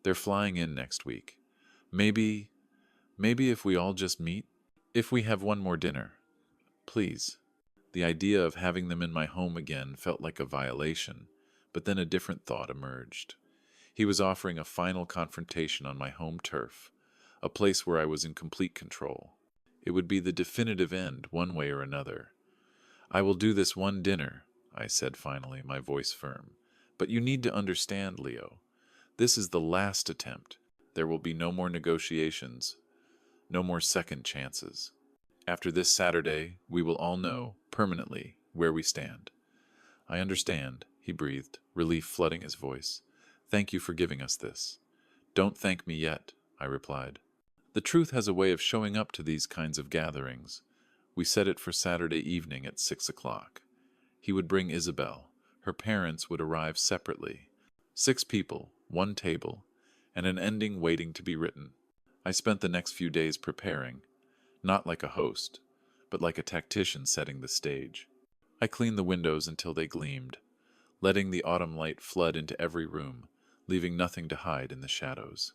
They're flying in next week. Maybe if we all just meet, if we have one more dinner. Please." The idea of having them in my home again felt like a violation, but then a different thought emerged. He was offering a final confrontation on my home turf, a place where I was in complete control. It would be the definitive end, one way or another. "I will do this one dinner," I said finally, my voice firm. "But you need to understand, Leo. This is the last attempt. There will be no more negotiations. No more second chances. After this Saturday, we will all know, permanently, where we stand. I understand, he breathed, relief flooding his voice. Thank you for giving us this. Don't thank me yet, I replied. The truth has a way of showing up to these kinds of gatherings. We set it for Saturday evening at 6 o'clock. He would bring Isabel. Her parents would arrive separately. 6 people, 1 table, and an ending waiting to be written. I spent the next few days preparing, not like a host, but like a tactician setting the stage. I cleaned the windows until they gleamed, letting the autumn light flood into every room, leaving nothing to hide in the shadows.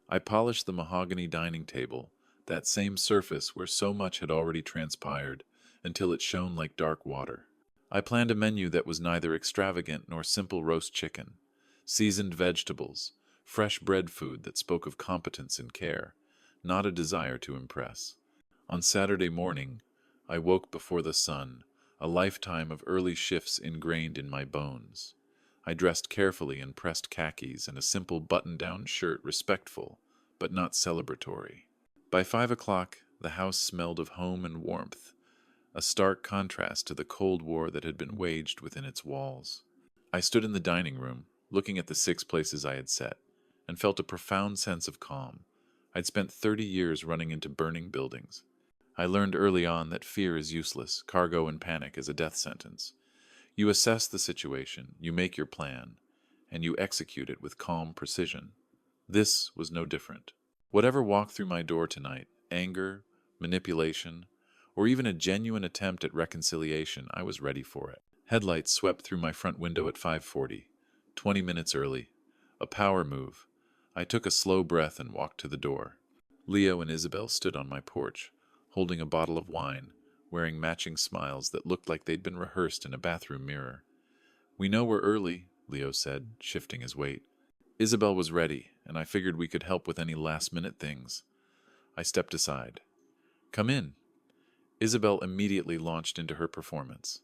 I polished the mahogany dining table, that same surface where so much had already transpired, until it shone like dark water. I planned a menu that was neither extravagant nor simple roast chicken, seasoned vegetables, fresh bread food that spoke of competence and care, not a desire to impress. On Saturday morning, I woke before the sun, a lifetime of early shifts ingrained in my bones. I dressed carefully in pressed khakis and a simple button-down shirt, respectful, but not celebratory. By 5 o'clock, the house smelled of home and warmth, a stark contrast to the Cold War that had been waged within its walls. I stood in the dining room, looking at the 6 places I had set, and felt a profound sense of calm. I'd spent 30 years running into burning buildings. I learned early on that fear is useless, cargo and panic is a death sentence. You assess the situation, you make your plan, and you execute it with calm precision. This was no different. Whatever walked through my door tonight, anger, manipulation, or even a genuine attempt at reconciliation, I was ready for it. Headlights swept through my front window at 5:40, 20 minutes early. A power move. I took a slow breath and walked to the door. Leo and Isabel stood on my porch, holding a bottle of wine, wearing matching smiles that looked like they'd been rehearsed in a bathroom mirror. "We know we're early," Leo said, shifting his weight. Isabel was ready, and I figured we could help with any last-minute things. I stepped aside. "Come in." Isabel immediately launched into her performance.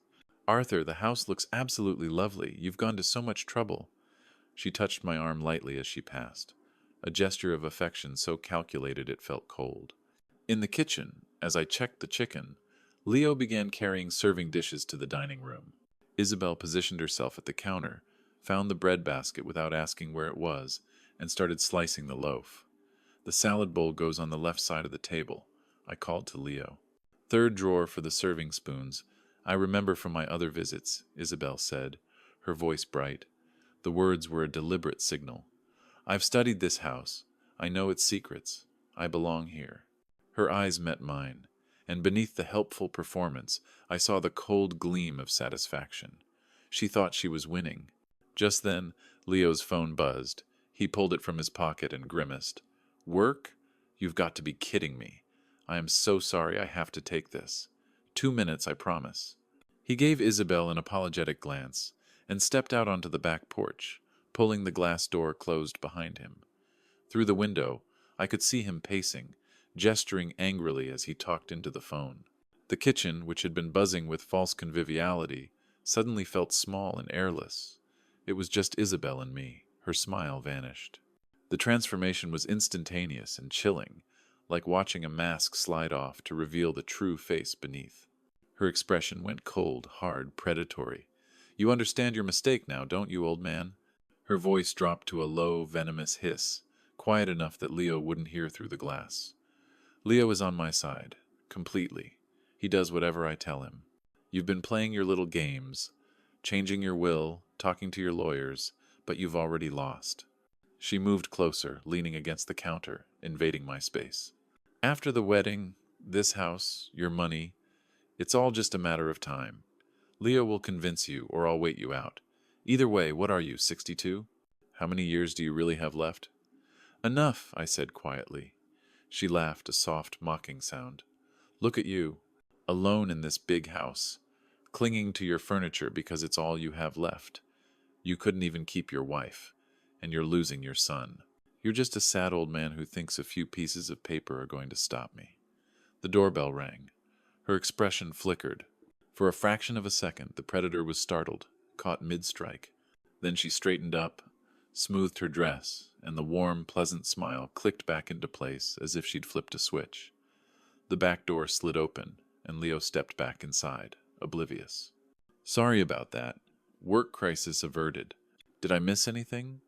"Arthur, the house looks absolutely lovely. You've gone to so much trouble." She touched my arm lightly as she passed, a gesture of affection so calculated it felt cold. In the kitchen, as I checked the chicken, Leo began carrying serving dishes to the dining room. Isabel positioned herself at the counter, found the bread basket without asking where it was, and started slicing the loaf. "The salad bowl goes on the left side of the table," I called to Leo. "Third drawer for the serving spoons. I remember from my other visits," Isabel said, her voice bright. The words were a deliberate signal. "I've studied this house. I know its secrets. I belong here." Her eyes met mine, and beneath the helpful performance, I saw the cold gleam of satisfaction. She thought she was winning. Just then, Leo's phone buzzed. He pulled it from his pocket and grimaced. "Work? You've got to be kidding me. I am so sorry I have to take this. 2 minutes, I promise." He gave Isabel an apologetic glance and stepped out onto the back porch, pulling the glass door closed behind him. Through the window, I could see him pacing, gesturing angrily as he talked into the phone. The kitchen, which had been buzzing with false conviviality, suddenly felt small and airless. It was just Isabel and me. Her smile vanished. The transformation was instantaneous and chilling, like watching a mask slide off to reveal the true face beneath. Her expression went cold, hard, predatory. "You understand your mistake now, don't you, old man?" Her voice dropped to a low, venomous hiss, quiet enough that Leo wouldn't hear through the glass. "Leo is on my side, completely. He does whatever I tell him. You've been playing your little games, changing your will, talking to your lawyers, but you've already lost." She moved closer, leaning against the counter, invading my space. "After the wedding, this house, your money, it's all just a matter of time. Leo will convince you, or I'll wait you out. Either way, what are you, 62? How many years do you really have left?" "Enough," I said quietly. She laughed, a soft, mocking sound. "Look at you, alone in this big house, clinging to your furniture because it's all you have left. You couldn't even keep your wife, and you're losing your son. You're just a sad old man who thinks a few pieces of paper are going to stop me." The doorbell rang. Her expression flickered. For a fraction of a second, the predator was startled, caught mid-strike. Then she straightened up, smoothed her dress, and the warm, pleasant smile clicked back into place as if she'd flipped a switch. The back door slid open, and Leo stepped back inside, oblivious. Sorry about that. Work crisis averted. Did I miss anything?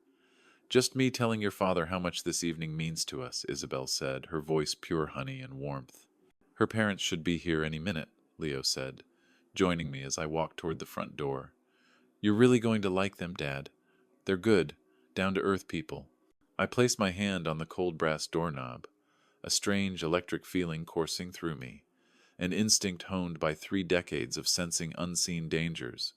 Just me telling your father how much this evening means to us, Isabel said, her voice pure honey and warmth. Her parents should be here any minute, Leo said, joining me as I walked toward the front door. You're really going to like them, Dad. They're good, down-to-earth people. I placed my hand on the cold brass doorknob, a strange electric feeling coursing through me, an instinct honed by 3 decades of sensing unseen dangers,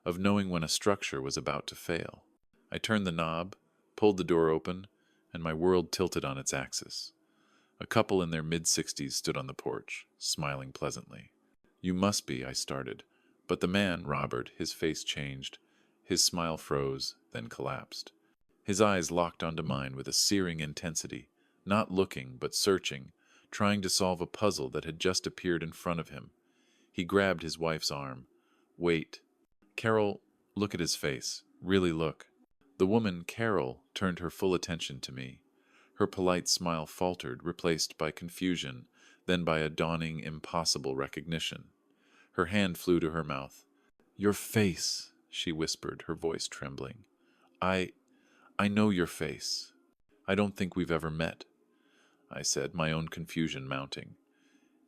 of knowing when a structure was about to fail. I turned the knob, pulled the door open, and my world tilted on its axis. A couple in their mid-60s stood on the porch, smiling pleasantly. You must be, I started, but the man, Robert, his face changed. His smile froze, then collapsed. His eyes locked onto mine with a searing intensity, not looking, but searching, trying to solve a puzzle that had just appeared in front of him. He grabbed his wife's arm. Wait. Carol, look at his face. Really look. The woman, Carol, turned her full attention to me. Her polite smile faltered, replaced by confusion, then by a dawning, impossible recognition. Her hand flew to her mouth. Your face, she whispered, her voice trembling. I know your face. I don't think we've ever met, I said, my own confusion mounting.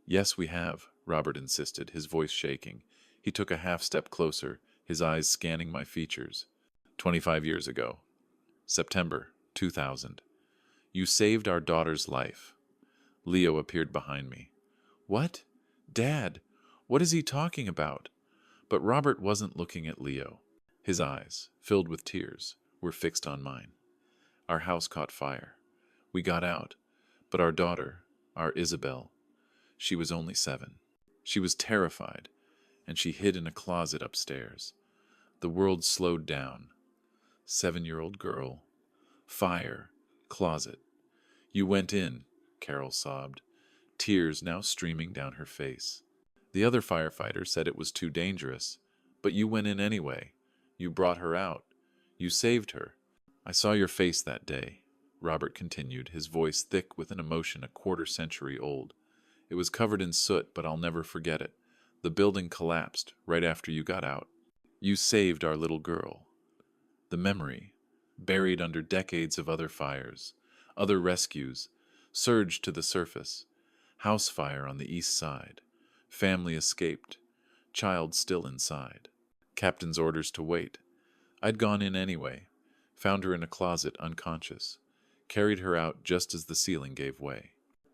Yes, we have, Robert insisted, his voice shaking. He took a half-step closer, his eyes scanning my features. 25 years ago. September 2000. You saved our daughter's life. Leo appeared behind me. What? Dad, what is he talking about? But Robert wasn't looking at Leo. His eyes, filled with tears, were fixed on mine. Our house caught fire. We got out, but our daughter, our Isabel, she was only 7. She was terrified, and she hid in a closet upstairs. The world slowed down. 7-year-old girl. Fire. Closet. You went in, Carol sobbed, tears now streaming down her face. The other firefighter said it was too dangerous, but you went in anyway. You brought her out. You saved her. I saw your face that day, Robert continued, his voice thick with an emotion a quarter-century old. It was covered in soot, but I'll never forget it. The building collapsed right after you got out. You saved our little girl. The memory, buried under decades of other fires, other rescues, surged to the surface. House fire on the east side. Family escaped. Child still inside. Captain's orders to wait. I'd gone in anyway. Found her in a closet unconscious. Carried her out just as the ceiling gave way.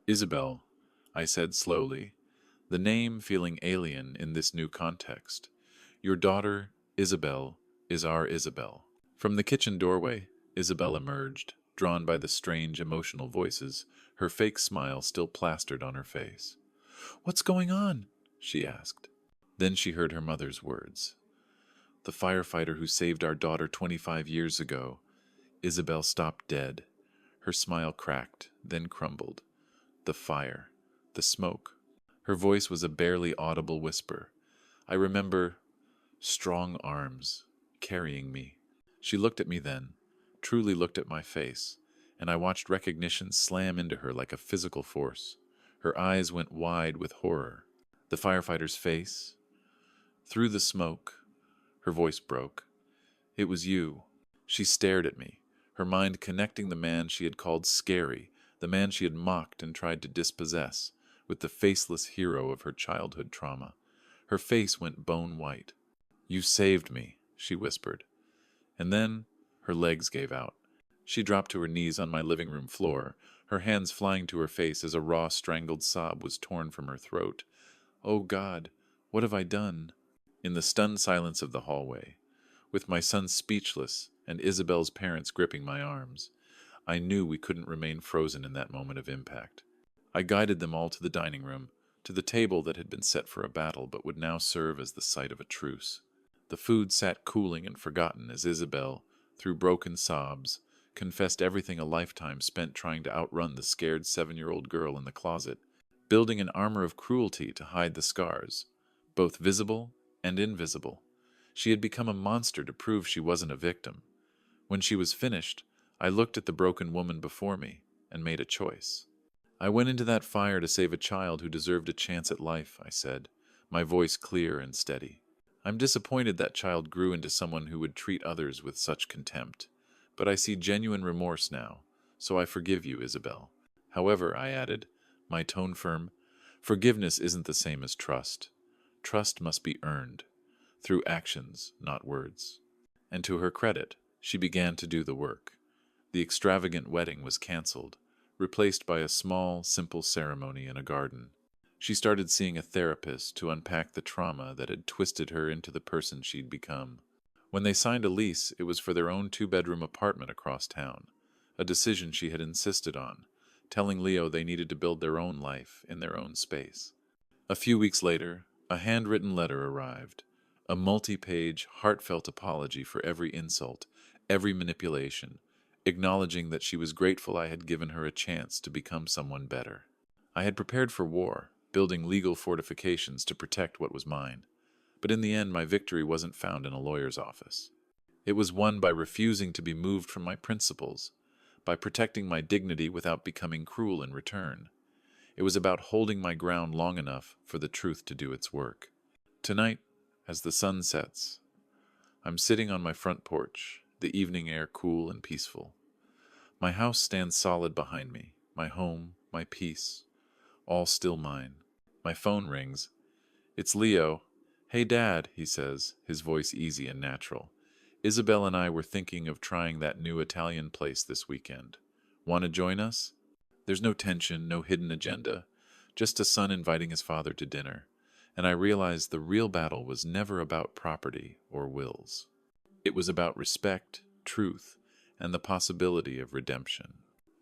Isabel, I said slowly, the name feeling alien in this new context. Your daughter, Isabel, is our Isabel. From the kitchen doorway, Isabel emerged, drawn by the strange emotional voices, her fake smile still plastered on her face. What's going on? She asked. Then she heard her mother's words. The firefighter who saved our daughter 25 years ago. Isabel stopped dead. Her smile cracked, then crumbled. The fire. The smoke. Her voice was a barely audible whisper. I remember strong arms carrying me. She looked at me then, truly looked at my face, and I watched recognition slam into her like a physical force. Her eyes went wide with horror. The firefighter's face. Through the smoke. Her voice broke. It was you. She stared at me, her mind connecting the man she had called scary, the man she had mocked and tried to dispossess, with the faceless hero of her childhood trauma. Her face went bone white. You saved me, she whispered. And then her legs gave out. She dropped to her knees on my living room floor, her hands flying to her face as a raw, strangled sob was torn from her throat. Oh God, what have I done? In the stunned silence of the hallway, with my son speechless and Isabel's parents gripping my arms, I knew we couldn't remain frozen in that moment of impact. I guided them all to the dining room, to the table that had been set for a battle but would now serve as the site of a truce. The food sat cooling and forgotten as Isabel, through broken sobs, confessed everything a lifetime spent trying to outrun the scared 7-year-old girl in the closet, building an armor of cruelty to hide the scars, both visible and invisible. She had become a monster to prove she wasn't a victim. When she was finished, I looked at the broken woman before me and made a choice. I went into that fire to save a child who deserved a chance at life, I said, my voice clear and steady. I'm disappointed that child grew into someone who would treat others with such contempt. But I see genuine remorse now, so I forgive you, Isabel. However, I added, my tone firm, forgiveness isn't the same as trust. Trust must be earned, through actions, not words. And to her credit, she began to do the work. The extravagant wedding was cancelled, replaced by a small, simple ceremony in a garden. She started seeing a therapist to unpack the trauma that had twisted her into the person she'd become. When they signed a lease, it was for their own two-bedroom apartment across town, a decision she had insisted on, telling Leo they needed to build their own life in their own space. A few weeks later, a handwritten letter arrived, a multi-page, heartfelt apology for every insult, every manipulation, acknowledging that she was grateful I had given her a chance to become someone better. I had prepared for war, building legal fortifications to protect what was mine. But in the end, my victory wasn't found in a lawyer's office. It was won by refusing to be moved from my principles, by protecting my dignity without becoming cruel in return. It was about holding my ground long enough for the truth to do its work. Tonight, as the sun sets, I'm sitting on my front porch, the evening air cool and peaceful. My house stands solid behind me, my home, my peace, all still mine. My phone rings. It's Leo. Hey, Dad, he says, his voice easy and natural. Isabel and I were thinking of trying that new Italian place this weekend. Want to join us? There's no tension, no hidden agenda, just a son inviting his father to dinner. And I realized the real battle was never about property or wills. It was about respect, truth, and the possibility of redemption.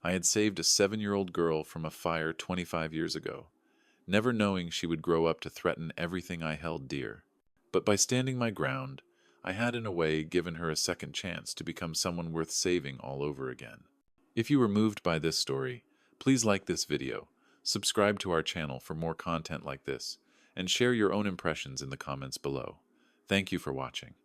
I had saved a 7-year-old girl from a fire 25 years ago, never knowing she would grow up to threaten everything I held dear. But by standing my ground, I had in a way given her a second chance to become someone worth saving all over again. If you were moved by this story, please like this video, subscribe to our channel for more content like this, and share your own impressions in the comments below. Thank you for watching.